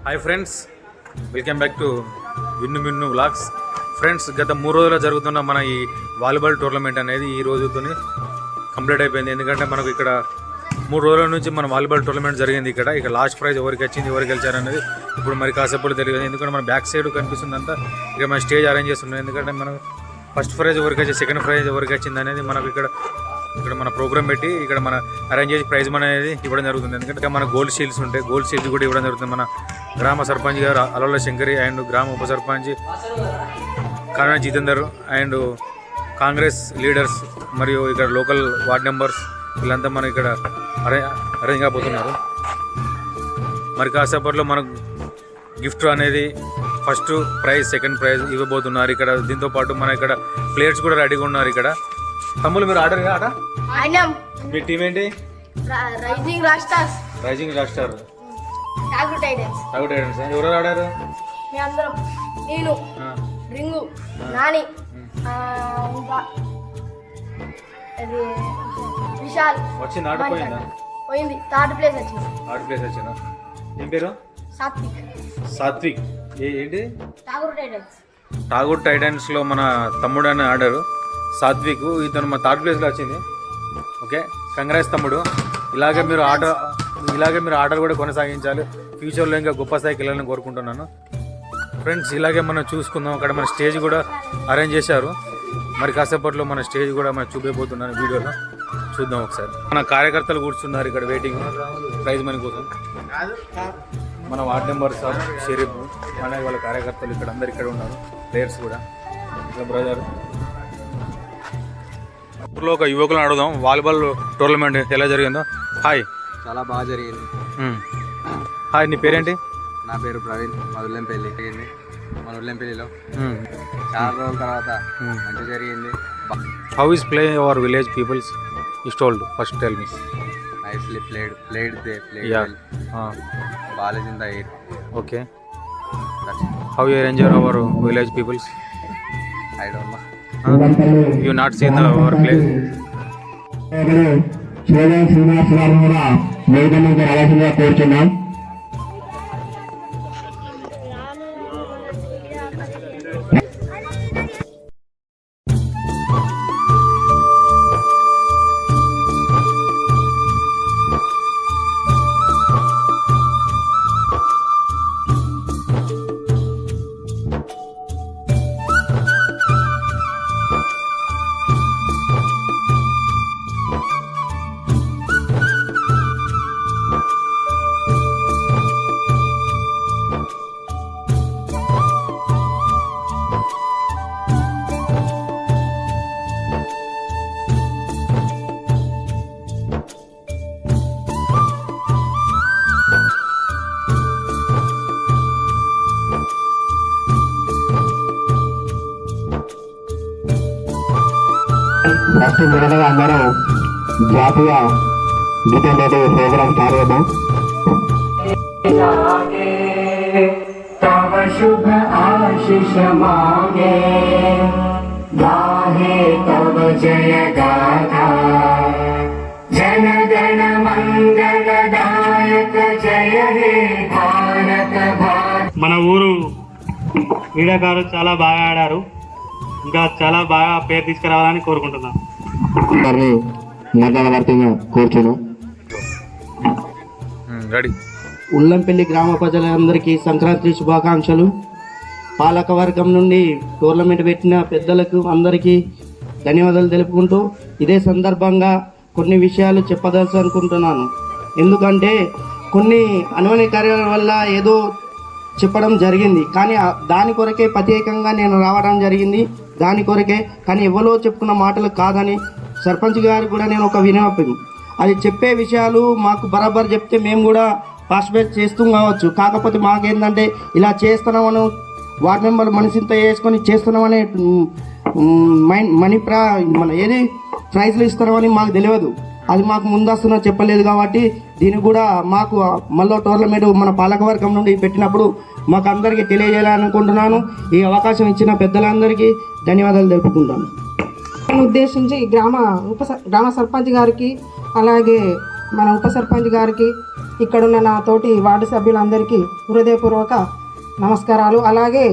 Hi friends, welcome back to Vinnu Minnu vlogs. Friends, గత 3 రోజులు జరుగుతున్న మన ఈ వాలీబాల్ టోర్నమెంట్ అనేది ఈ రోజుతో కంప్లీట్ అయిపోయింది. ఎందుకంటే మనకు ఇక్కడ 3 రోజుల నుంచి మన వాలీబాల్ టోర్నమెంట్ జరిగింది. ఇక్కడ లాస్ట్ ప్రైజ్ ఎవరికి వచ్చింది, ఎవరికి గెలిచారు అనేది ఇప్పుడు మరి కాసేపు తెలియదు. ఎందుకంటే మన బ్యాక్ సైడ్ కనిపిస్తుందంతా ఇక్కడ మన స్టేజ్ అరేంజ్ చేస్తున్నాం. ఎందుకంటే మనం ఫస్ట్ ప్రైజ్ ఎవరికి వచ్చి, సెకండ్ ప్రైజ్ ఎవరికి వచ్చింది అనేది మనకు ఇక్కడ మన ప్రోగ్రామ్ పెట్టి ఇక్కడ మన అరేంజ్ చేసి ప్రైజ్ మనీ అనేది ఇవ్వడం జరుగుతుంది. ఎందుకంటే మన గోల్డ్ షీల్డ్స్ ఉంటాయి, గోల్డ్ షీల్డ్ కూడా ఇవ్వడం జరుగుతుంది. మన గ్రామ సర్పంచ్ గారు అలవల శంకరి అండ్ గ్రామ ఉప సర్పంచ్ కానా జితేందర్ అండ్ కాంగ్రెస్ లీడర్స్ మరియు ఇక్కడ లోకల్ వార్డ్ మెంబర్స్ వీళ్ళంతా మనం ఇక్కడ అరేంజ్ కాబోతున్నారు. మరి కాసేపట్లో మనకు గిఫ్ట్ అనేది ఫస్ట్ ప్రైజ్, సెకండ్ ప్రైజ్ ఇవ్వబోతున్నారు. ఇక్కడ దీంతో పాటు మన ఇక్కడ ప్లేయర్స్ కూడా రెడీగా ఉన్నారు. ఇక్కడ తమ్ముళ్ళు మీరు ఆడారు ఆట? మీ టీం ఏంటి? రైజింగ్ రాస్టార్, టాగూర్ టైటన్స్. ఎవరు ఆడారు? నేను, రింగు, నాని, విశాల్. వచ్చింది ఆట? పోయింది. థర్డ్ ప్లేస్ వచ్చిందా? ఏం పేరు? సాత్విక్. ఏంటి? టాగూర్ టైటన్స్ లో మన తమ్ముడు అని ఆడారు సాత్విక్. ఇతను మా థర్డ్ ప్లేస్లో వచ్చింది. ఓకే, కంగ్రాట్స్ తమ్ముడు. ఇలాగే మీరు ఆర్డర్ కూడా కొనసాగించాలి. ఫ్యూచర్లో ఇంకా గొప్ప స్థాయికి వెళ్ళాలని కోరుకుంటున్నాను. ఫ్రెండ్స్, ఇలాగే మనం చూసుకుందాం. అక్కడ మన స్టేజ్ కూడా అరేంజ్ చేశారు. మరి కాసేపట్లో మన స్టేజ్ కూడా మనం చూపించబోతున్నాను. వీడియోలో చూద్దాం ఒకసారి. మన కార్యకర్తలు కూర్చున్నారు ఇక్కడ వెయిటింగ్ ప్రైజ్ మనీ కోసం. మన వార్డ్ మెంబర్ సార్ షరీఫ్ అనే వాళ్ళ కార్యకర్తలు ఇక్కడ అందరు ఇక్కడ ఉన్నారు. ప్లేయర్స్ కూడా బ్రదర్. ఊర్లో ఒక యువకులను అడుగుదాం, వాలీబాల్ టోర్నమెంట్ ఎలా జరిగిందో. హాయ్. చాలా బాగా జరిగింది. హాయ్, నీ పేరేంటి? నా పేరు ప్రవీణ్. మా ఉల్లంపల్లి జరిగింది. మన ఉల్లంపల్లిలో చాలా రోజుల తర్వాత మంచి జరిగింది. How is play our village peoples is told? First tell me. Nicely played yeah well. Ball is in the air. Okay, how you enjoy our village peoples? I don't know. You not seen our play? Srinivas గారు కూడా వేదికగా రావాల్సిందిగా కోరుచున్నాం. First మొదటగా అందరూ జాతీయ గీతంతో programme start చేద్దాం. तव शुभ आशीष मांगे, गाहे तव जय गाथा, जन गण मंगलदायक जय हे भारत भाग्य. మన ఊరు క్రీడాకారులు చాలా బాగా ఆడారు. ఇంకా చాలా బాగా పేరు తీసుకురావాలని కోరుకుంటున్నాను. కూర్చున్నాం. ఉల్లంపల్లి గ్రామ ప్రజలందరికీ సంక్రాంతి శుభాకాంక్షలు. పాలకవర్గం నుండి టోర్నమెంట్ పెట్టిన పెద్దలకు అందరికీ ధన్యవాదాలు తెలుపుకుంటూ ఇదే సందర్భంగా కొన్ని విషయాలు చెప్పదలసి అనుకుంటున్నాను. ఎందుకంటే కొన్ని అనుమాన కార్యాల వల్ల ఏదో చెప్పడం జరిగింది, కానీ దాని కొరకే ప్రత్యేకంగా నేను రావడం జరిగింది. దాని కొరకే, కానీ ఎవరో చెప్పుకున్న మాటలు కాదని సర్పంచ్ గారికి కూడా నేను ఒక విన్నపం, అది చెప్పే విషయాలు మాకు బరాబర్ చెప్తే మేము కూడా పార్టిసిపేట్ చేస్తూ కావచ్చు. కాకపోతే మాకేంటంటే ఇలా చేస్తున్నామని వార్డ్ మెంబర్ మనసింత వేసుకొని చేస్తున్నామని మన ఏది ప్రైజ్లు ఇస్తున్నామని మాకు తెలియదు. అది మాకు ముందస్తున్నా చెప్పలేదు. కాబట్టి దీన్ని కూడా మాకు మళ్ళీ టోర్నమెంట్ మన పాలకవర్గం నుండి పెట్టినప్పుడు మాకు అందరికీ తెలియజేయాలనుకుంటున్నాను. ఈ అవకాశం ఇచ్చిన పెద్దలందరికీ ధన్యవాదాలు తెలుపుకుంటాను. ఉద్దేశించి గ్రామ సర్పంచ్ గారికి, అలాగే మన ఉప సర్పంచ్ గారికి, ఇక్కడున్న నా తోటి వార్డు సభ్యులందరికీ హృదయపూర్వక నమస్కారాలు. అలాగే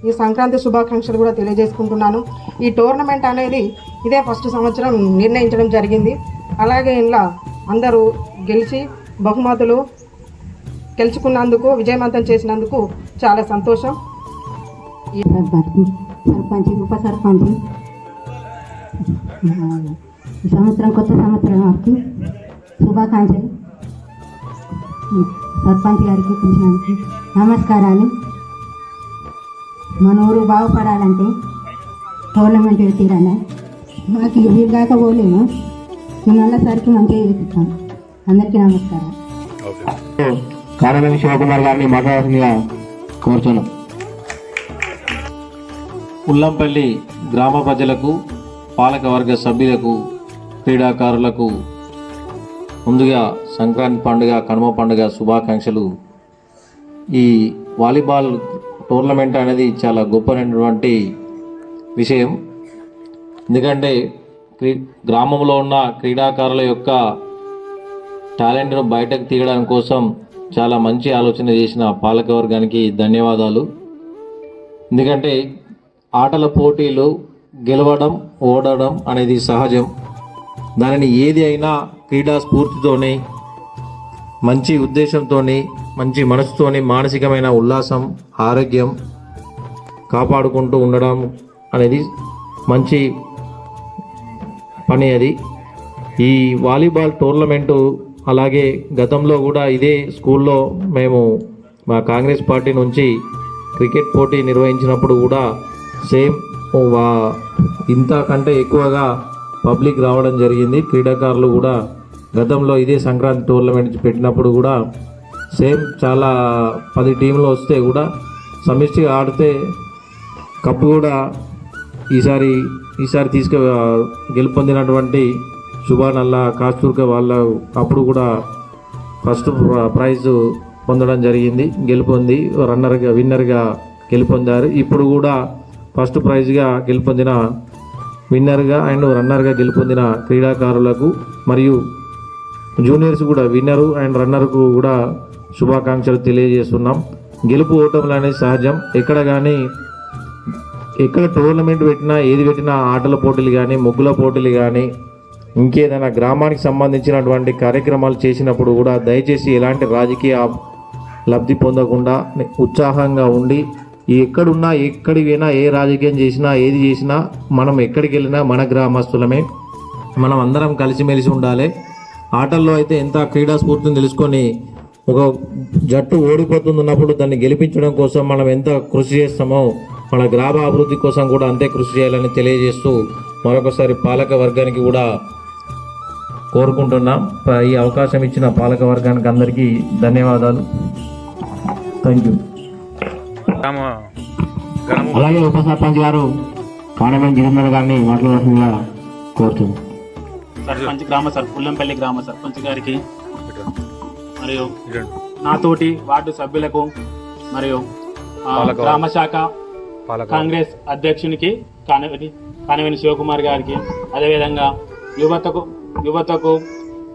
ఈ సంక్రాంతి శుభాకాంక్షలు కూడా తెలియజేసుకుంటున్నాను. ఈ టోర్నమెంట్ అనేది ఇదే ఫస్ట్ సంవత్సరం నిర్ణయించడం జరిగింది. అలాగే ఇలా అందరూ గెలిచి బహుమతులు గెలుచుకున్నందుకు, విజయవంతం చేసినందుకు చాలా సంతోషం. సర్పంచ్, ఉప సర్పంచ్, ఈ సంవత్సరం కొత్త సంవత్సరానికి శుభాకాంక్షలు. సర్పంచ్ గారికి పిలిచినందుకు నమస్కారాలు. మన ఊరు బాగుపడాలంటే టోర్నమెంట్ పెట్టిరన్నా, మాకు వీలు కాకపోలేము, మళ్ళీ సరికి మంచిగా చేపిస్తాం. అందరికీ నమస్కారం. ఓకే. కానవేని శివకుమార్ గారిని మాట్లాడాల్సిందిగా కోరుతున్నాం. ఉల్లంపల్లి గ్రామ ప్రజలకు, పాలకవర్గ సభ్యులకు, క్రీడాకారులకు ముందుగా సంక్రాంతి పండుగ, కనుమ పండుగ శుభాకాంక్షలు. ఈ వాలీబాల్ టోర్నమెంట్ అనేది చాలా గొప్పనైనటువంటి విషయం. ఎందుకంటే గ్రామంలో ఉన్న క్రీడాకారుల యొక్క టాలెంట్ను బయటకు తీయడం కోసం చాలా మంచి ఆలోచన చేసిన పాలకవర్గానికి ధన్యవాదాలు. ఎందుకంటే ఆటల పోటీలు గెలవడం, ఓడడం అనేది సహజం. దానిని ఏది అయినా క్రీడా స్ఫూర్తితోని, మంచి ఉద్దేశంతోని, మంచి మనసుతోని, మానసికమైన ఉల్లాసం, ఆరోగ్యం కాపాడుకుంటూ ఉండడం అనేది మంచి పని. అది ఈ వాలీబాల్ టోర్నమెంటు అలాగే గతంలో కూడా ఇదే స్కూల్లో మేము మా కాంగ్రెస్ పార్టీ నుంచి క్రికెట్ పోటీ నిర్వహించినప్పుడు కూడా సేమ్ ఇంతకంటే ఎక్కువగా పబ్లిక్ రావడం జరిగింది. క్రీడాకారులు కూడా గతంలో ఇదే సంక్రాంతి టోర్నమెంట్ పెట్టినప్పుడు కూడా సేమ్ చాలా 10 టీంలు వస్తే కూడా సమిష్టిగా ఆడితే కప్పు కూడా ఈసారి గెలుపొందినటువంటి శుభానల్లా కాస్తూర్క వాళ్ళ అప్పుడు కూడా ఫస్ట్ ప్రైజ్ పొందడం జరిగింది. గెలుపొంది విన్నర్గా గెలుపొందారు. ఇప్పుడు కూడా ఫస్ట్ ప్రైజ్గా గెలుపొందిన విన్నర్గా అండ్ రన్నర్గా గెలుపొందిన క్రీడాకారులకు మరియు జూనియర్స్ కూడా విన్నరు అండ్ రన్నర్కు కూడా శుభాకాంక్షలు తెలియజేస్తున్నాం. గెలుపు ఓటములు అనేది సహజం. ఎక్కడ టోర్నమెంట్ పెట్టినా, ఏది పెట్టినా, ఆటల పోటీలు కానీ, ముగ్గుల పోటీలు కానీ, ఇంకేదైనా గ్రామానికి సంబంధించినటువంటి కార్యక్రమాలు చేసినప్పుడు కూడా దయచేసి ఎలాంటి రాజకీయ లబ్ధి పొందకుండా ఉత్సాహంగా ఉండి, ఎక్కడున్నా, ఎక్కడికి పోయినా, ఏ రాజకీయం చేసినా, ఏది చేసినా, మనం ఎక్కడికి వెళ్ళినా మన గ్రామస్తులమే, మనం అందరం కలిసిమెలిసి ఉండాలి. ఆటల్లో అయితే ఎంత క్రీడా స్ఫూర్తిని తెలుసుకొని ఒక జట్టు ఓడిపోతున్నప్పుడు దాన్ని గెలిపించడం కోసం మనం ఎంత కృషి చేస్తామో మన గ్రామ అభివృద్ధి కోసం కూడా అంతే కృషి చేయాలని తెలియజేస్తూ మరొకసారి పాలక వర్గానికి కూడా కోరుకుంటున్నాం. ఈ అవకాశం ఇచ్చిన పాలక వర్గానికి అందరికీ ధన్యవాదాలు. Thank you. అలాగే ఉప సర్పంచ్ గారు కానవేని జితేంద్ర గారిని మాట్లాడాల్సిందిగా కోరుతున్నాం. ఉల్లంపల్లి గ్రామ సర్పంచ్ గారికి మరియు నాతోటి వార్డు సభ్యులకు మరియు గ్రామ శాఖ కాంగ్రెస్ అధ్యక్షునికి కానవేని శివకుమార్ గారికి, అదేవిధంగా యువతకు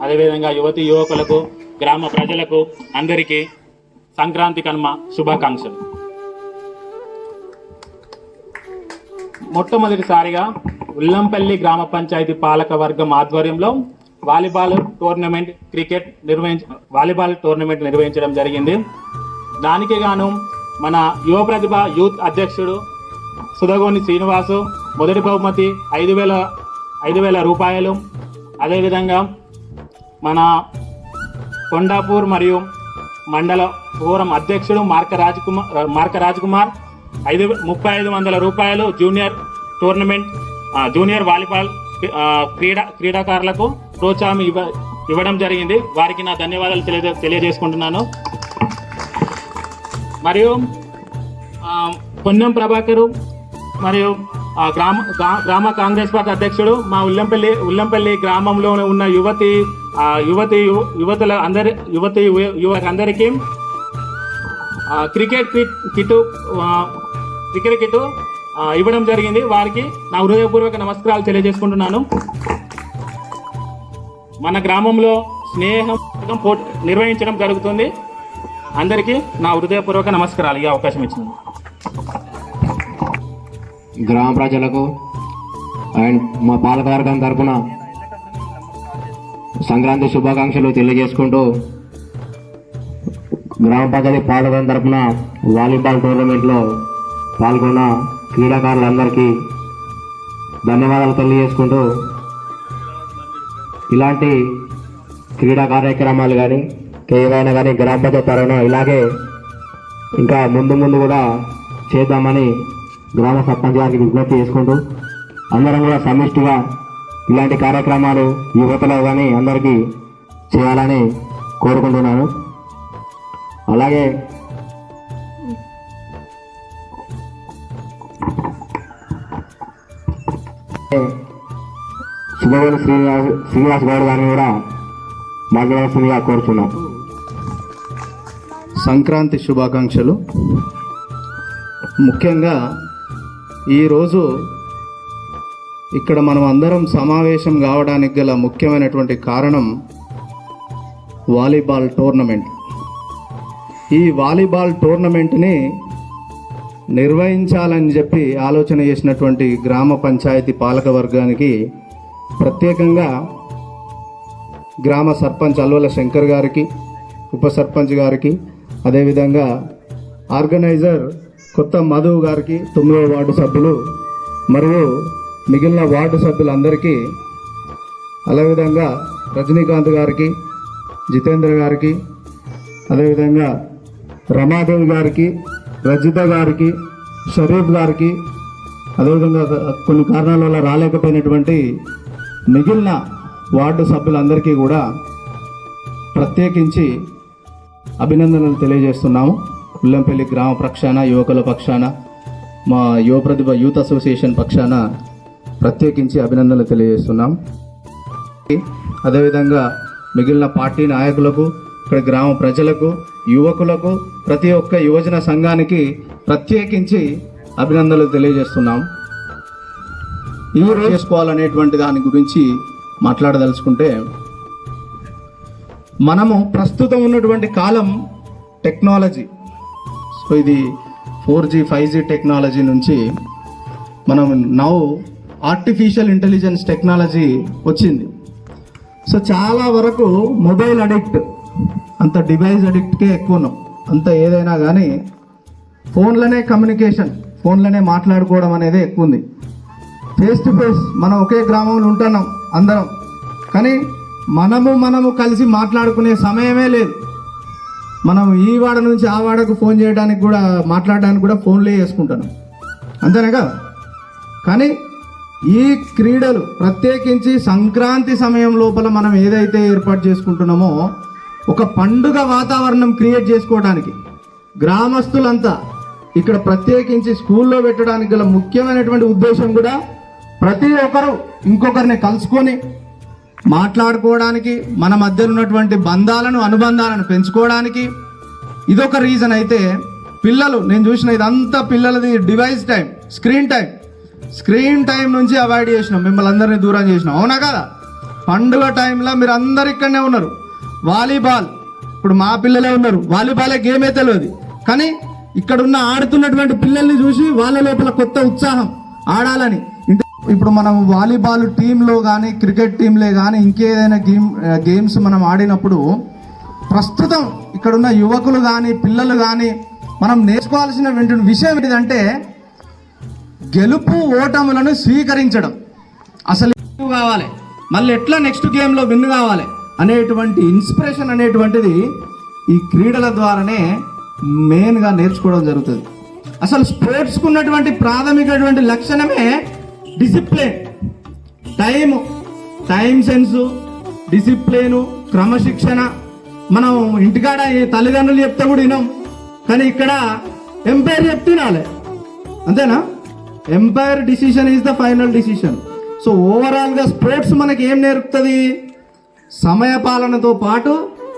అదేవిధంగా యువకులకు, గ్రామ ప్రజలకు అందరికీ సంక్రాంతి కనుమ శుభాకాంక్షలు. మొట్టమొదటిసారిగా ఉల్లంపల్లి గ్రామ పంచాయతీ పాలక వర్గం ఆధ్వర్యంలో వాలీబాల్ టోర్నమెంట్ నిర్వహించడం జరిగింది. దానికి గాను మన యువ ప్రతిభ యూత్ అధ్యక్షుడు సుధగోని శ్రీనివాసు మొదటి బహుమతి 5,000 రూపాయలు. అదేవిధంగా మన కొండాపూర్ మరియు మండల ఫోరం అధ్యక్షుడు మార్క రాజ్ కుమార్ 3,500 రూపాయలు జూనియర్ వాలీబాల్ క్రీడాకారులకు ప్రోత్సాహం ఇవ్వడం జరిగింది. వారికి నా ధన్యవాదాలు తెలియజేసుకుంటున్నాను. మరియు పొన్నం ప్రభాకరు మరియు గ్రామ కాంగ్రెస్ పార్టీ అధ్యక్షుడు మా ఉల్లంపల్లి గ్రామంలో ఉన్న యువకులందరికీ క్రికెట్ కిట్ ఇవ్వడం జరిగింది. వారికి నా హృదయపూర్వక నమస్కారాలు తెలియజేసుకుంటున్నాను. మన గ్రామంలో స్నేహం పథకం నిర్వహించడం జరుగుతుంది. అందరికీ నా హృదయపూర్వక నమస్కారాలు. ఈ అవకాశం ఇచ్చింది గ్రామ ప్రజలకు అండ్ మా పాలకవర్గం తరపున సంక్రాంతి శుభాకాంక్షలు తెలియజేసుకుంటూ గ్రామ ప్రజల పాలకవర్గం తరపున వాలీబాల్ టోర్నమెంట్లో పాల్గొన్న క్రీడాకారులందరికీ ధన్యవాదాలు తెలియజేసుకుంటూ ఇలాంటి క్రీడా కార్యక్రమాలు కానీ ఏవైనా కానీ గ్రామ పంచాయతీ తరఫున ఇలాగే ఇంకా ముందు కూడా చేద్దామని గ్రామ సర్పంచ్ గారికి విజ్ఞప్తి చేసుకుంటూ అందరం కూడా సమిష్టిగా ఇలాంటి కార్యక్రమాలు యువతలో కానీ అందరికీ చేయాలని కోరుకుంటున్నాను. అలాగే శుభవేలు శ్రీనివాస్ గౌడ్ గారిని కూడా మాట్లాడాల్సిందిగా కోరుతున్నాం. సంక్రాంతి శుభాకాంక్షలు. ముఖ్యంగా ఈరోజు ఇక్కడ మనం అందరం సమావేశం కావడానికి గల ముఖ్యమైనటువంటి కారణం వాలీబాల్ టోర్నమెంట్. ఈ వాలీబాల్ టోర్నమెంట్ని నిర్వహించాలని చెప్పి ఆలోచన చేసినటువంటి గ్రామ పంచాయతీ పాలక వర్గానికి, ప్రత్యేకంగా గ్రామ సర్పంచ్ అల్వల శంకర్ గారికి, ఉప సర్పంచ్ గారికి, అదేవిధంగా ఆర్గనైజర్ కొత్త మధు గారికి, 9వ వార్డు సభ్యులు మరియు మిగిలిన వార్డు సభ్యులందరికీ, అదేవిధంగా రజనీకాంత్ గారికి, జితేంద్ర గారికి, అదేవిధంగా రమాదేవి గారికి, రజిత గారికి, షరీఫ్ గారికి, అదేవిధంగా కొన్ని కారణాల వల్ల రాలేకపోయినటువంటి మిగిలిన వార్డు సభ్యులందరికీ కూడా ప్రత్యేకించి అభినందనలు తెలియజేస్తున్నాము. ఉల్లంపల్లి గ్రామ పక్షాన, యువకుల పక్షాన, మా యువ ప్రతిభ యూత్ అసోసియేషన్ పక్షాన ప్రత్యేకించి అభినందనలు తెలియజేస్తున్నాం. అదేవిధంగా మిగిలిన పార్టీ నాయకులకు, ఇక్కడ గ్రామ ప్రజలకు, యువకులకు, ప్రతి ఒక్క యువజన సంఘానికి ప్రత్యేకించి అభినందనలు తెలియజేస్తున్నాం. ఈ రోజు చేసుకోవాలనేటువంటి దాని గురించి మాట్లాడదలుచుకుంటే, మనము ప్రస్తుతం ఉన్నటువంటి కాలం టెక్నాలజీ, సో ఇది 4G 5G టెక్నాలజీ నుంచి మనం నౌ ఆర్టిఫిషియల్ ఇంటెలిజెన్స్ టెక్నాలజీ వచ్చింది. సో చాలా వరకు మొబైల్ అడిక్ట్, అంత డివైస్ అడిక్ట్కే ఎక్కువ ఉన్నాం. అంత ఏదైనా కానీ ఫోన్లోనే కమ్యూనికేషన్, ఫోన్లోనే మాట్లాడుకోవడం అనేది ఎక్కువ ఉంది. ఫేస్ టు ఫేస్ మనం ఒకే గ్రామంలో ఉంటున్నాం అందరం, కానీ మనము కలిసి మాట్లాడుకునే సమయమే లేదు. మనం ఈ వాడ నుంచి ఆ వాడకు ఫోన్ చేయడానికి కూడా, మాట్లాడడానికి కూడా ఫోన్లే చేసుకుంటున్నాం, అంతేనా కదా? కానీ ఈ క్రీడలు ప్రత్యేకించి సంక్రాంతి సమయం లోపల మనం ఏదైతే ఏర్పాటు చేసుకుంటున్నామో, ఒక పండుగ వాతావరణం క్రియేట్ చేసుకోవడానికి గ్రామస్తులంతా ఇక్కడ ప్రత్యేకించి స్కూల్లో పెట్టడానికి గల ముఖ్యమైనటువంటి ఉద్దేశం కూడా ప్రతి ఒక్కరు ఇంకొకరిని కలుసుకొని మాట్లాడుకోవడానికి, మన మధ్య ఉన్నటువంటి అనుబంధాలను పెంచుకోవడానికి ఇదొక రీజన్. అయితే పిల్లలు, నేను చూసిన ఇదంతా పిల్లలది డివైస్ టైం, స్క్రీన్ టైం నుంచి అవాయిడ్ చేసినాం, మిమ్మల్ని అందరినీ దూరం చేసినాం, అవునా కదా? పండుగ టైంలో మీరు అందరు ఇక్కడనే ఉన్నారు. వాలీబాల్, ఇప్పుడు మా పిల్లలే ఉన్నారు, వాలీబాలే గేమే తెలియదు, కానీ ఇక్కడ ఉన్న ఆడుతున్నటువంటి పిల్లల్ని చూసి వాళ్ళ లోపల కొత్త ఉత్సాహం ఆడాలని. ఇప్పుడు మనం వాలీబాల్ టీంలో కానీ, క్రికెట్ టీంలే కానీ, ఇంకేదైనా గేమ్స్ మనం ఆడినప్పుడు ప్రస్తుతం ఇక్కడున్న యువకులు కానీ, పిల్లలు కానీ మనం నేర్చుకోవాల్సిన విషయం ఏంటంటే, గెలుపు ఓటములను స్వీకరించడం. అసలు కావాలి, మళ్ళీ ఎట్లా నెక్స్ట్ గేమ్లో విన్ కావాలి అనేటువంటి ఇన్స్పిరేషన్ అనేటువంటిది ఈ క్రీడల ద్వారానే మెయిన్గా నేర్చుకోవడం జరుగుతుంది. అసలు స్పోర్ట్స్కు ఉన్నటువంటి ప్రాథమికటువంటి లక్షణమే డిసిప్లిన్, టైం సెన్సు, డిసిప్లిను, క్రమశిక్షణ. మనం ఇంటికాడ తల్లిదండ్రులు చెప్తే కూడా వినాం, కానీ ఇక్కడ ఎంపైర్ చెప్తే వినాలి, అంతేనా? Umpire decision is the final decision. So ఓవరాల్గా స్పోర్ట్స్ మనకి ఏం నేర్పుతుంది? సమయపాలనతో పాటు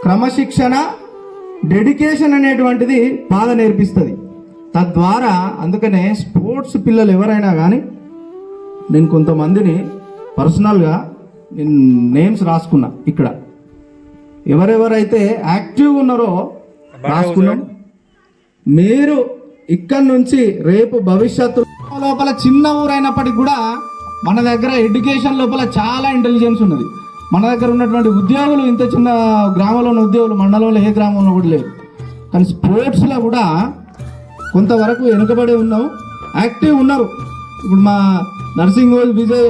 క్రమశిక్షణ, డెడికేషన్ అనేటువంటిది బాగా నేర్పిస్తుంది. తద్వారా అందుకనే స్పోర్ట్స్ పిల్లలు ఎవరైనా కానీ, నేను కొంతమందిని పర్సనల్గా నేమ్స్ రాసుకున్నా ఇక్కడ. ఎవరెవరైతే యాక్టివ్ ఉన్నారో రాసుకున్నాం. మీరు ఇక్కడ నుంచి రేపు భవిష్యత్తు లోపల చిన్న ఊరైనప్పటికి కూడా మన దగ్గర ఎడ్యుకేషన్ లోపల చాలా ఇంటెలిజెన్స్ ఉన్నది. మన దగ్గర ఉన్నటువంటి ఉద్యోగులు ఇంత చిన్న గ్రామంలో ఉన్న ఉద్యోగులు మండలంలో ఏ గ్రామంలో కూడా లేరు. కానీ స్పోర్ట్స్లో కూడా కొంతవరకు వెనుకబడి ఉన్నాం, యాక్టివ్ ఉన్నారు. ఇప్పుడు మా నర్సింగ్ విజయ్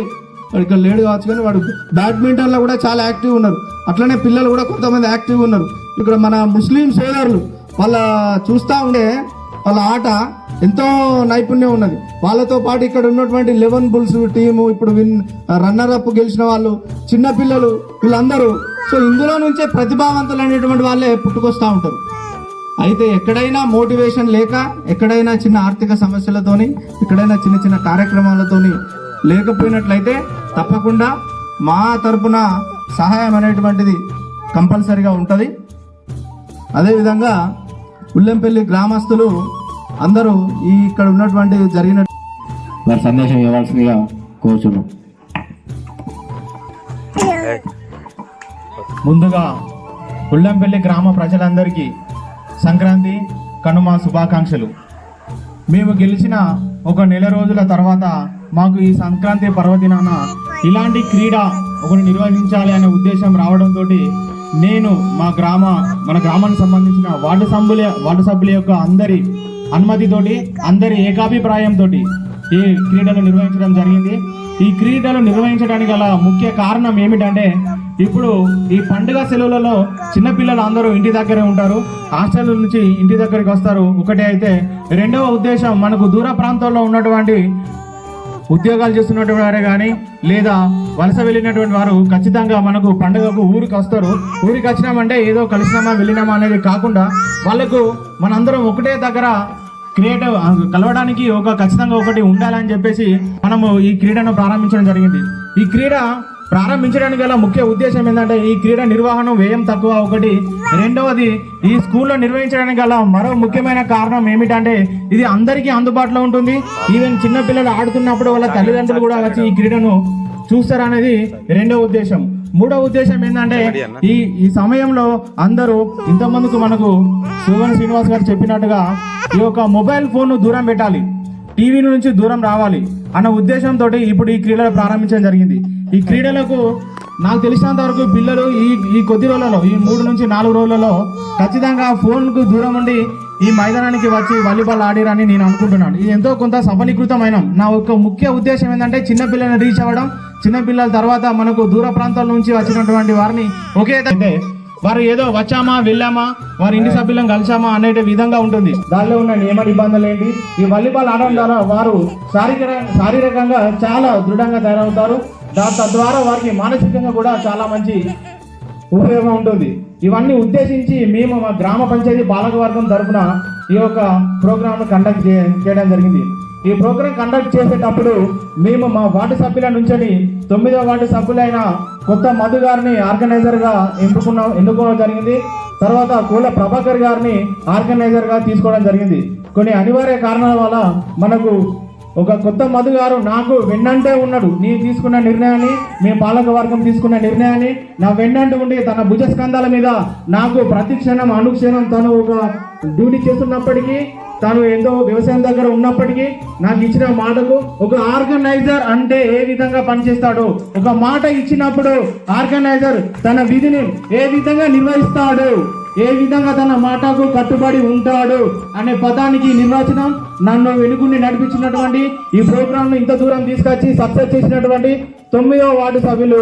వాడు ఇక్కడ లేడు కావచ్చు, కానీ వాడు బ్యాడ్మింటన్లో కూడా చాలా యాక్టివ్ ఉన్నారు. అట్లనే పిల్లలు కూడా కొంతమంది యాక్టివ్ ఉన్నారు. ఇక్కడ మన ముస్లిం సోదరులు వాళ్ళ చూస్తూ ఉండే వాళ్ళ ఆట ఎంతో నైపుణ్యం ఉన్నది. వాళ్ళతో పాటు ఇక్కడ ఉన్నటువంటి 11 బుల్స్ టీము, ఇప్పుడు రన్నర్ అప్ గెలిచిన వాళ్ళు, చిన్నపిల్లలు, వీళ్ళందరూ సో ఇందులో నుంచే ప్రతిభావంతులు అనేటువంటి వాళ్ళే పుట్టుకొస్తూ ఉంటారు. అయితే ఎక్కడైనా మోటివేషన్ లేక, ఎక్కడైనా చిన్న ఆర్థిక సమస్యలతోని, ఎక్కడైనా చిన్న చిన్న కార్యక్రమాలతోని లేకపోయినట్లయితే తప్పకుండా మా తరపున సహాయం అనేటువంటిది కంపల్సరీగా ఉంటుంది. అదేవిధంగా ఉల్లెంపల్లి గ్రామస్తులు అందరూ ఈ ఇక్కడ ఉన్నటువంటి జరిగిన వారి సందేశం ఇవ్వాల్సిందిగా కోరుచున్నాం. ముందుగా ఉల్లంపల్లి గ్రామ ప్రజలందరికీ సంక్రాంతి కనుమ శుభాకాంక్షలు. మేము గెలిచిన ఒక నెల రోజుల తర్వాత మాకు ఈ సంక్రాంతి పర్వదినాన ఇలాంటి క్రీడ ఒకటి నిర్వహించాలి అనే ఉద్దేశం రావడంతో నేను మన గ్రామానికి సంబంధించిన వార్డు సభ్యుల యొక్క అందరి అనుమతితోటి, అందరి ఏకాభిప్రాయంతో ఈ క్రీడలు నిర్వహించడం జరిగింది. ఈ క్రీడలు నిర్వహించడానికి గల ముఖ్య కారణం ఏమిటంటే, ఇప్పుడు ఈ పండుగ సెలవులలో చిన్నపిల్లలు అందరూ ఇంటి దగ్గరే ఉంటారు, హాస్టల్ నుంచి ఇంటి దగ్గరికి వస్తారు. ఒకటి అయితే, రెండవ ఉద్దేశం మనకు దూర ప్రాంతాల్లో ఉన్నటువంటి ఉద్యోగాలు చేస్తున్నటువంటి వారే కానీ లేదా వలస వెళ్ళినటువంటి వారు ఖచ్చితంగా మనకు పండుగకు ఊరికి వస్తారు. ఊరికి వచ్చినామంటే ఏదో కలిసినామా వెళ్ళినామా అనేది కాకుండా వాళ్ళకు మనందరం ఒకటే దగ్గర క్రియేటివ్ కలవడానికి ఖచ్చితంగా ఒకటి ఉండాలని చెప్పేసి మనము ఈ క్రీడను ప్రారంభించడం జరిగింది. ఈ క్రీడ ప్రారంభించడానికి గల ముఖ్య ఉద్దేశం ఏంటంటే, ఈ క్రీడ నిర్వహణ వ్యయం తక్కువ ఒకటి. రెండవది, ఈ స్కూల్లో నిర్వహించడానికి గల మరో ముఖ్యమైన కారణం ఏమిటంటే, ఇది అందరికీ అందుబాటులో ఉంటుంది. ఈవెన్ చిన్నపిల్లలు ఆడుతున్నప్పుడు వాళ్ళ తల్లిదండ్రులు కూడా వచ్చి ఈ క్రీడను చూస్తారనేది రెండవ ఉద్దేశం. మూడవ ఉద్దేశం ఏంటంటే, ఈ సమయంలో అందరూ ఇంతమందికి మనకు సువన్ శ్రీనివాస్ గారు చెప్పినట్టుగా ఈ యొక్క మొబైల్ ఫోన్ దూరం పెట్టాలి, టీవీ నుంచి దూరం రావాలి అన్న ఉద్దేశంతో ఇప్పుడు ఈ క్రీడలు ప్రారంభించడం జరిగింది. ఈ క్రీడలకు నాకు తెలిసినంత వరకు పిల్లలు ఈ కొద్ది రోజులలో, ఈ 3 నుంచి 4 రోజులలో ఖచ్చితంగా ఫోన్కు దూరం ఉండి ఈ మైదానానికి వచ్చి వాలీబాల్ ఆడిరని నేను అనుకుంటున్నాను. ఇది ఎంతో కొంత సఫలీకృతమైన నా ఒక ముఖ్య ఉద్దేశం ఏంటంటే, చిన్నపిల్లల్ని రీచ్ అవ్వడం, చిన్నపిల్లల తర్వాత మనకు దూర ప్రాంతాల నుంచి వచ్చినటువంటి వారిని ఒకే అయితే వారు ఏదో వచ్చామా వెళ్ళామా వారి ఇంటి సభ్యులను కలిసామా అనే విధంగా ఉంటుంది. దానిలో ఉన్న నియమ నిబంధనలు ఏంటి, ఈ వాలీబాల్ ఆడడం ద్వారా వారు శారీరకంగా చాలా దృఢంగా తయారవుతారు. తద్వారా వారికి మానసికంగా కూడా చాలా మంచి ఉపయోగం ఉంటుంది. ఇవన్నీ ఉద్దేశించి మేము మా గ్రామ పంచాయతీ పాలకవర్గం తరఫున ఈ యొక్క ప్రోగ్రామ్ కండక్ట్ చేయడం జరిగింది. ఈ ప్రోగ్రాం కండక్ట్ చేసేటప్పుడు మేము మా వార్డు సభ్యుల నుంచి 9వ వార్డు సభ్యులైన కొత్త మధు గారిని ఆర్గనైజర్గా ఎన్నుకోవడం జరిగింది. తర్వాత కూల ప్రభాకర్ గారిని ఆర్గనైజర్గా తీసుకోవడం జరిగింది. కొన్ని అనివార్య కారణాల వల్ల మనకు ఒక కొత్త మధు గారు నాకు వెన్నంటే ఉన్నాడు. నేను తీసుకున్న నిర్ణయాన్ని, మీ పాలక వర్గం తీసుకున్న నిర్ణయాన్ని నా వెన్నంటే ఉండి తన భుజస్కంధాల మీద నాకు ప్రతి క్షణం అనుక్షణం తను ఒక డ్యూటీ చేస్తున్నప్పటికీ, తాను ఎంతో వ్యవసాయం దగ్గర ఉన్నప్పటికీ నాకు ఇచ్చిన మాటకు ఒక ఆర్గనైజర్ అంటే ఏ విధంగా పనిచేస్తాడో, ఒక మాట ఇచ్చినప్పుడు ఆర్గనైజర్ తన విధిని ఏ విధంగా నిర్వహిస్తాడు, ఏ విధంగా తన మాటకు కట్టుబడి ఉంటాడు అనే పదానికి నిర్వచనం నన్ను వెనుకుని నడిపించినటువంటి, ఈ ప్రోగ్రామ్ ను ఇంత దూరం తీసుకొచ్చి సక్సెస్ చేసినటువంటి 9వ వార్డు సభ్యులు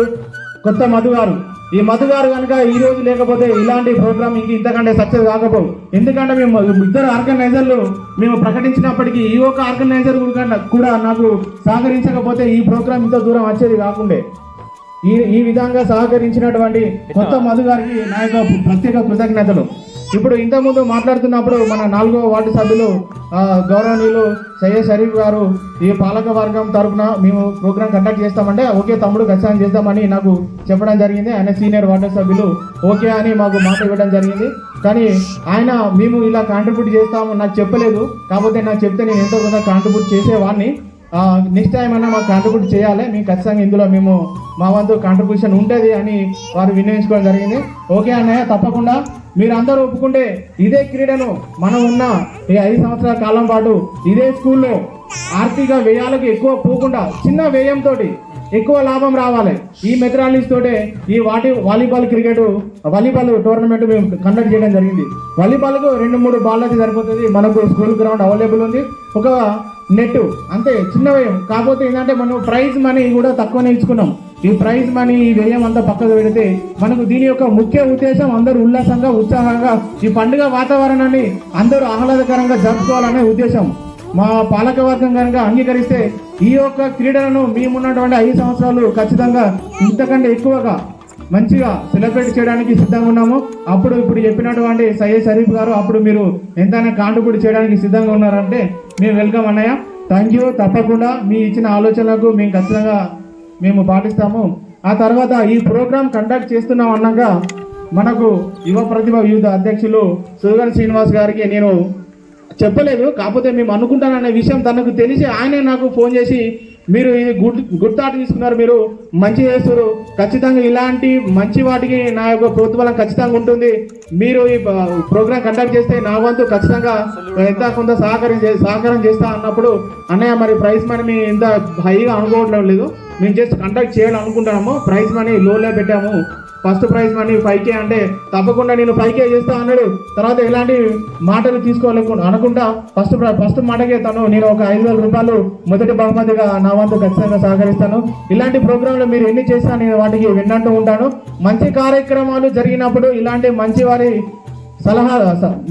కొత్త మధు గారు. ఈ మధు గారు కనుక ఈ రోజు లేకపోతే ఇలాంటి ప్రోగ్రామ్ ఇంతకంటే సక్సెస్ కాకపోవు. ఎందుకంటే మేము 2 ఆర్గనైజర్లు మేము ప్రకటించినప్పటికీ ఈ ఒక ఆర్గనైజర్ కూడా నాకు సహకరించకపోతే ఈ ప్రోగ్రామ్ ఇంత దూరం వచ్చేది కాకుండే. ఈ విధంగా సహకరించినటువంటి కొత్త మధు గారికి నా యొక్క ప్రత్యేక కృతజ్ఞతలు. ఇప్పుడు ఇంతకుముందు మాట్లాడుతున్నప్పుడు మన 4వ వార్డు సభ్యులు గౌరవనీయులు సయ్యద్ షరీఫ్ గారు ఈ పాలక వర్గం తరఫున మేము ప్రోగ్రాం కండక్ట్ చేస్తామంటే ఓకే తమ్ముడు ఖచ్చితంగా చేస్తామని నాకు చెప్పడం జరిగింది. ఆయన సీనియర్ వార్డు సభ్యులు ఓకే అని మాకు మాట ఇవ్వడం జరిగింది. కానీ ఆయన మేము ఇలా కాంట్రిబ్యూట్ చేస్తాము నాకు చెప్పలేదు. కాకపోతే నాకు చెప్తే నేను ఎంతో కొంత కాంట్రిబ్యూట్ చేసేవాడిని. నెక్స్ట్ టైం అయినా మాకు కాంట్రిబ్యూట్ చేయాలి, మేము ఖచ్చితంగా ఇందులో మేము మా వంతు కాంట్రిబ్యూషన్ ఉంటుంది అని వారు వినియోగించుకోవడం జరిగింది. ఓకే అన్నయ్య, తప్పకుండా మీరు అందరూ ఒప్పుకుంటే ఇదే క్రీడను మనం ఉన్న ఈ 5 సంవత్సరాల కాలం పాటు ఇదే స్కూల్లో ఆర్థిక వ్యయాలకు ఎక్కువ పోకుండా చిన్న వ్యయంతో ఎక్కువ లాభం రావాలి. ఈ మెథడాలజీస్ తోటే ఈ వాలీబాల్ టోర్నమెంట్ మేము కండక్ట్ చేయడం జరిగింది. వాలీబాల్కు 2-3 బాల్ అయితే సరిపోతుంది. మనకు స్కూల్ గ్రౌండ్ అవైలబుల్ ఉంది, ఒక నెట్ అంతే, చిన్న వ్యయం. కాకపోతే ఏంటంటే మనం ప్రైజ్ మనీ కూడా తక్కువనే ఇచ్చుకున్నాం. ఈ ప్రైజ్ మనీ ఈ వ్యయం అంతా పక్కకు పెడితే మనకు దీని యొక్క ముఖ్య ఉద్దేశం అందరూ ఉల్లాసంగా ఉత్సాహంగా ఈ పండుగ వాతావరణాన్ని అందరూ ఆహ్లాదకరంగా జరుపుకోవాలనే ఉద్దేశం. మా పాలకవర్గం కనుక అంగీకరిస్తే ఈ యొక్క క్రీడలను మేమున్నటువంటి 5 సంవత్సరాలు ఖచ్చితంగా ఇంతకంటే ఎక్కువగా మంచిగా సెలబ్రేట్ చేయడానికి సిద్ధంగా ఉన్నాము. ఇప్పుడు చెప్పినటువంటి సయ్యద్ షరీఫ్ గారు అప్పుడు మీరు ఎంతైనా కాంట్రిబ్యూట్ చేయడానికి సిద్ధంగా ఉన్నారంటే మేము వెల్కమ్ అన్నయ్య. Thank you. తప్పకుండా మీ ఇచ్చిన ఆలోచనలకు మేము ఖచ్చితంగా మేము పాటిస్తాము. ఆ తర్వాత ఈ ప్రోగ్రామ్ కండక్ట్ చేస్తున్నాం అన్నాక మనకు యువ ప్రతిభ యూత్ అధ్యక్షులు సుగన్ శ్రీనివాస్ గారికి నేను చెప్పలేదు, కాకపోతే మేము అనుకుంటాననే విషయం తనకు తెలిసి ఆయనే నాకు ఫోన్ చేసి మీరు ఇది గుడ్ థాట్ తీసుకున్నారు, మీరు మంచి చేస్తారు, ఖచ్చితంగా ఇలాంటి మంచి వాటికి నా యొక్క ప్రోత్సాహం ఖచ్చితంగా ఉంటుంది, మీరు ఈ ప్రోగ్రామ్ కండక్ట్ చేస్తే నా వంతు ఖచ్చితంగా ఎంత కొంత సహకారం చేస్తా అన్నప్పుడు అన్నయ్య మరి ప్రైజ్ మనీ మేము ఇంత హైగా అనుకోవడం లేదు, మేము జస్ట్ కండక్ట్ చేయాలని అనుకుంటున్నాము, ప్రైజ్ మనీ లోలే పెట్టాము, ఫస్ట్ ప్రైజ్ మనీ 5K అంటే తప్పకుండా నేను 5K చేస్తా అన్నాడు. తర్వాత ఎలాంటి మాటలు తీసుకోలేకుండా అనుకుంటా ఫస్ట్ మాటకే నేను ఒక 5,000 రూపాయలు మొదటి బహుమతిగా నా వంతు ఖచ్చితంగా సహకరిస్తాను. ఇలాంటి ప్రోగ్రాంలు మీరు ఎన్ని చేసినా నేను వాటికి విన్నట్టు ఉంటాను. మంచి కార్యక్రమాలు జరిగినప్పుడు ఇలాంటి మంచి వారి సలహా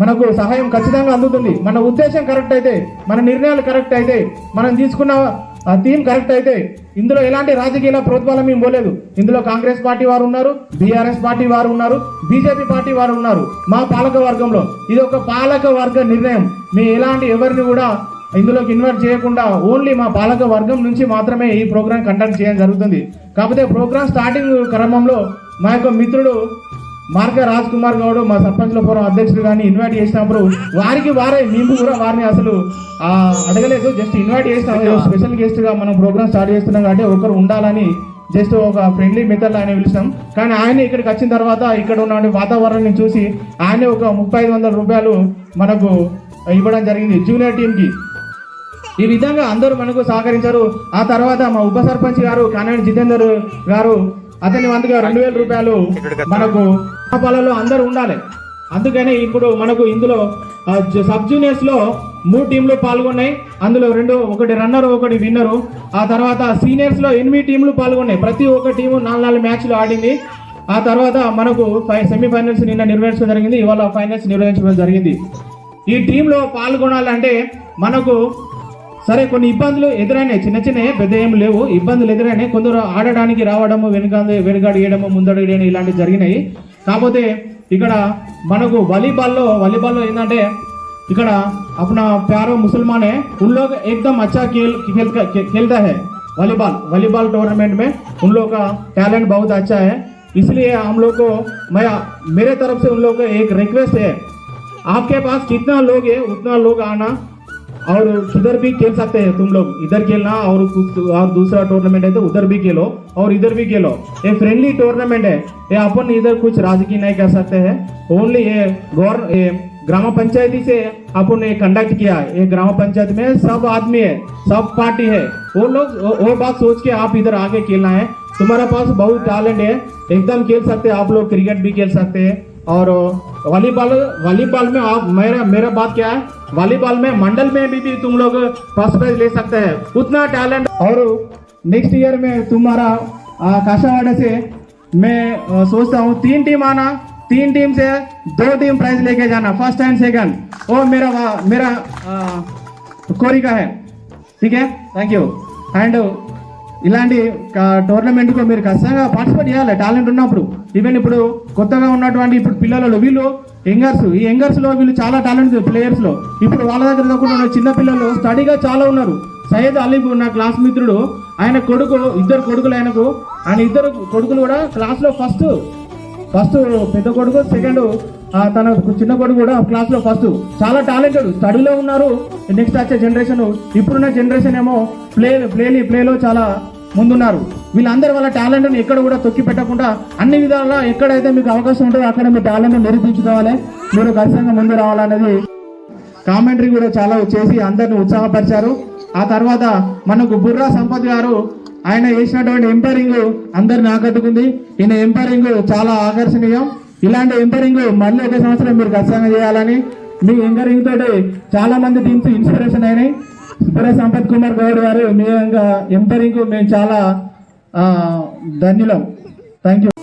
మనకు సహాయం ఖచ్చితంగా అందుతుంది. మన ఉద్దేశం కరెక్ట్ అయితే, మన నిర్ణయాలు కరెక్ట్ అయితే, మనం తీసుకున్న ఆ థీమ్ కరెక్ట్ అయితే ఇందులో ఎలాంటి రాజకీయ ప్రోత్సాహం మేము పోలేదు. ఇందులో కాంగ్రెస్ పార్టీ వారు ఉన్నారు, బీఆర్ఎస్ పార్టీ వారు ఉన్నారు, బీజేపీ పార్టీ వారు ఉన్నారు. మా పాలక వర్గంలో ఇది ఒక పాలక వర్గ నిర్ణయం. మేము ఎలాంటి ఎవరిని కూడా ఇందులోకి ఇన్వైట్ చేయకుండా ఓన్లీ మా పాలక వర్గం నుంచి మాత్రమే ఈ ప్రోగ్రామ్ కండక్ట్ చేయడం జరుగుతుంది. కాకపోతే ప్రోగ్రామ్ స్టార్టింగ్ క్రమంలో మా యొక్క మిత్రుడు మార్క రాజ్ కుమార్ గౌడ్ మా సర్పంచ్ల ఫోరం అధ్యక్షుడు కానీ ఇన్వైట్ చేసినప్పుడు మేము కూడా వారిని అసలు అడగలేదు, జస్ట్ ఇన్వైట్ చేసినాం. స్పెషల్ గెస్ట్ గా మనం ప్రోగ్రామ్ స్టార్ట్ చేస్తున్నాం కాబట్టి ఒకరు ఉండాలని జస్ట్ ఒక ఫ్రెండ్లీ మెథడ్ ఆయన పిలిచాం. కానీ ఆయన ఇక్కడికి వచ్చిన తర్వాత ఇక్కడ ఉన్న వాతావరణాన్ని చూసి ఆయన ఒక 3,500 రూపాయలు మనకు ఇవ్వడం జరిగింది జూనియర్ టీంకి. ఈ విధంగా అందరూ మనకు సహకరించారు. ఆ తర్వాత మా ఉప సర్పంచ్ గారు కానాడి జితేందర్ గారు అతని వంతుగా 2,000 రూపాయలు మనకు పాలలో అందరూ ఉండాలి. అందుకని ఇప్పుడు మనకు ఇందులో సబ్ జూనియర్స్ లో 3 టీంలు పాల్గొన్నాయి. అందులో ఒకటి రన్నర్, ఒకటి విన్నరు. ఆ తర్వాత సీనియర్స్ లో 8 టీంలు పాల్గొన్నాయి. ప్రతి ఒక్క టీము 4 మ్యాచ్లు ఆడింది. ఆ తర్వాత మనకు సెమీఫైనల్స్ నిన్న నిర్వహించడం జరిగింది, ఇవాళ ఫైనల్స్ నిర్వహించడం జరిగింది. ఈ టీంలో పాల్గొనాలంటే మనకు సరే కొన్ని ఇబ్బందులు ఎదురైనాయి, చిన్న పెద్ద ఏం లేవు, ఇబ్బందులు ఎదురైనాయి. కొందరు ఆడడానికి రావడము, వెనుకడిగేయడము, ముందడుగేయడం ఇలాంటివి జరిగినాయి. కాకపోతే ఇక్కడ మనకు వాలీబాల్లో ఏంటంటే ఇక్కడ अपना प्यारो मुसलमान है उन लोग एकदम अच्छा खेलता है वॉलीबॉल टूर्नामेंट में उन लोग का टैलेंट बहुत अच्छा है। इसलिए हम लोग को मेरे तरफ से उन लोग का एक रिक्वेस्ट है, आपके पास कितना लोग है उतना लोग आना और किधर भी खेल सकते हैं, तुम लोग इधर खेलना और दूसरा टूर्नामेंट है तो उधर भी खेलो और इधर भी खेलो। ये फ्रेंडली टूर्नामेंट है, ये अपन इधर कुछ राजकीय नहीं कर सकते हैं, ओनली ये ग्राम पंचायती से अपन ने कंडक्ट किया है। ये ग्राम पंचायत में सब आदमी है, सब पार्टी है, वो बात सोच के आप इधर आके खेलना है। तुम्हारा पास बहुत टैलेंट है, एकदम खेल सकते हैं आप लोग, क्रिकेट भी खेल सकते हैं। और वॉलीबॉल में आप मेरा बात क्या है, वॉलीबॉल में मंडल में भी तुम लोग फर्स्ट प्राइज ले सकते हैं, उतना टैलेंट। और नेक्स्ट ईयर में तुम्हारा काशावाड़ा से मैं सोचता हूँ 3 टीम आना, 3 टीम से 2 टीम प्राइज लेके जाना, फर्स्ट एंड सेकंड, वो मेरा कोरिका है, ठीक है। Thank you. అండ్ ఇలాంటి టోర్నమెంట్కు మీరు ఖచ్చితంగా పార్టిసిపేట్ చేయాలి టాలెంట్ ఉన్నప్పుడు. ఈవెన్ ఇప్పుడు కొత్తగా ఉన్నటువంటి ఇప్పుడు పిల్లలలో వీళ్ళు ఈ యంగర్స్లో వీళ్ళు చాలా టాలెంట్ ప్లేయర్స్లో ఇప్పుడు వాళ్ళ దగ్గర కాకుండా చిన్న పిల్లలు స్టడీగా చాలా ఉన్నారు. సయ్యద్ అలీఫ్ నా క్లాస్ మిత్రుడు, ఆయన కొడుకు 2 కొడుకులు, ఆయన 2 కొడుకులు కూడా క్లాస్లో ఫస్ట్ ఫస్ట్ పెద్ద కొడుకు, సెకండ్ తన చిన్న కొడుకు కూడా క్లాస్లో ఫస్ట్. చాలా టాలెంటెడ్, స్టడీలో ఉన్నారు. నెక్స్ట్ వచ్చే జనరేషన్, ఇప్పుడున్న జనరేషన్ ఏమో ప్లేలో చాలా ముందున్నారు. వీళ్ళందరూ వాళ్ళ టాలెంట్ని ఎక్కడ కూడా తొక్కి పెట్టకుండా అన్ని విధాలా ఎక్కడైతే మీకు అవకాశం ఉంటుందో అక్కడ మీ టాలెంట్ నిరూపించుకోవాలి. మీరు ఖచ్చితంగా ముందు రావాలనేది కామెంటరీ కూడా చాలా చేసి అందరిని ఉత్సాహపరిచారు. ఆ తర్వాత మనకు బుర్రా సంపత్ గారు ఆయన చేసినటువంటి ఎంపైరింగ్ అందరిని ఆకట్టుకుంది. ఈయన ఎంపైరింగ్ చాలా ఆకర్షణీయం. ఇలాంటి ఎంపైరింగ్ మళ్ళీ ఒక సంవత్సరం మీరు ఖచ్చితంగా చేయాలని, మీ ఎంకరింగ్ తోటి చాలా మంది టీమ్స్ ఇన్స్పిరేషన్ అయినాయి. బుర్రా సంపత్ కుమార్ గౌడ్ గారు మీ ఎంపైరింగ్ మేము చాలా ధన్యులం. Thank you.